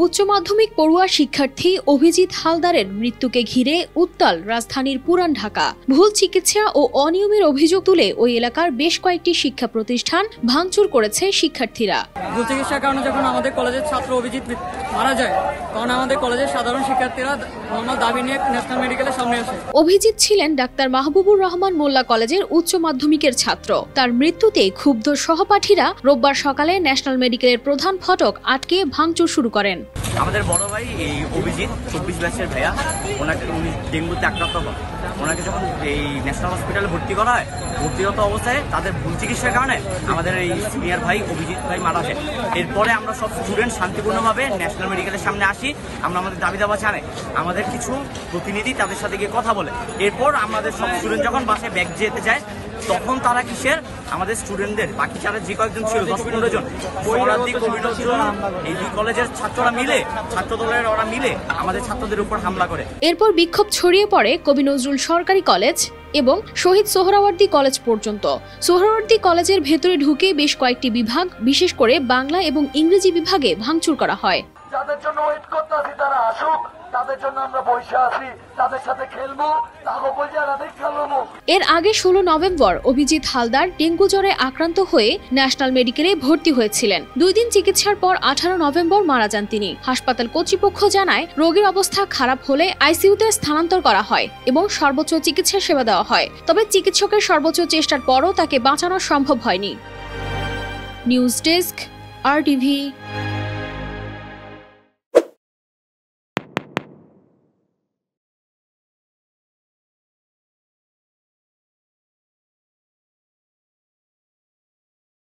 উচ্চ মাধ্যমিক পড়ুয়া শিক্ষার্থী অভিজিৎ হালদারের মৃত্যুকে ঘিরে উত্তাল রাজধানীর পুরান ঢাকা। ভুল চিকিৎসা ও অনিয়মের অভিযোগ তুলে ওই এলাকার বেশ কয়েকটি শিক্ষা প্রতিষ্ঠান ভাঙচুর করেছে শিক্ষার্থীরা। ভুল চিকিৎসার কারণে যখন আমাদের কলেজের ছাত্র অভিজিৎ মারা যায়, তখন আমাদের কলেজের সাধারণ শিক্ষার্থীরা দাবি নিয়ে ন্যাশনাল মেডিকেলের সামনে আসে। অভিজিৎ ছিলেন ডাক্তার মাহবুবুর রহমান মোল্লা কলেজের উচ্চ মাধ্যমিকের ছাত্র। তার মৃত্যুতে ক্ষুব্ধ সহপাঠীরা রোববার সকালে ন্যাশনাল মেডিকেলের প্রধান ফটক আটকে ভাঙচুর শুরু করেন। আমাদের বড় ভাই এই অভিজিৎ 24 ব্যাচের ভাইয়া, ওনাকে উনি ডেঙ্গুতে আক্রান্ত হন। ওনাকে যখন এই ন্যাশনাল হসপিটালে ভর্তি করা হয়, ভর্তিরত অবস্থায় তাদের ভুল চিকিৎসার কারণে আমাদের এই সিনিয়র ভাই অভিজিৎ ভাই মারা যায়। এরপরে আমরা সব স্টুডেন্ট শান্তিপূর্ণভাবে ন্যাশনাল মেডিকেলের সামনে আসি। আমরা আমাদের দাবি দাবা জানাই, আমাদের কিছু প্রতিনিধি তাদের সাথে গিয়ে কথা বলে। এরপর আমাদের সব স্টুডেন্ট যখন বাসায় ব্যাগ যেতে যায়, তখন তারা কিসের আমাদের স্টুডেন্টদের বাকি যারা যে কয়েকজন ছিল 10-15 জন শহরার্থী কবি নজরুল এই দুই কলেজের ছাত্ররা মিলে, ছাত্র দলের ওরা মিলে আমাদের ছাত্রদের উপর হামলা করে। এরপর বিক্ষোভ ছড়িয়ে পড়ে কবি নজরুল সরকারি কলেজ এবং শহীদ সোহরাওয়ার্দী কলেজ পর্যন্ত। সোহরাওয়ার্দী কলেজের ভেতরে ঢুকে বেশ কয়েকটি বিভাগ, বিশেষ করে বাংলা এবং ইংরেজি বিভাগে ভাঙচুর করা হয়। যাদের জন্য ওয়েট করতেছি তারা আসুক, তাদের জন্য আমরা বসে আছি, তাদের সাথে খেলবো, এর আগে 16 নভেম্বর অভিজিৎ হালদার ডেঙ্গু জ্বরে আক্রান্ত হয়ে ন্যাশনাল মেডিকেলে ভর্তি হয়েছিলেন। 2 দিন চিকিৎসার পর 18 নভেম্বর মারা যান তিনি। হাসপাতাল কর্তৃপক্ষ জানায়, রোগীর অবস্থা খারাপ হলে আইসিইউতে স্থানান্তর করা হয় এবং সর্বোচ্চ চিকিৎসা সেবা দেওয়া হয়। তবে চিকিৎসকের সর্বোচ্চ চেষ্টার পরও তাকে বাঁচানো সম্ভব হয়নি। News desk, RTV।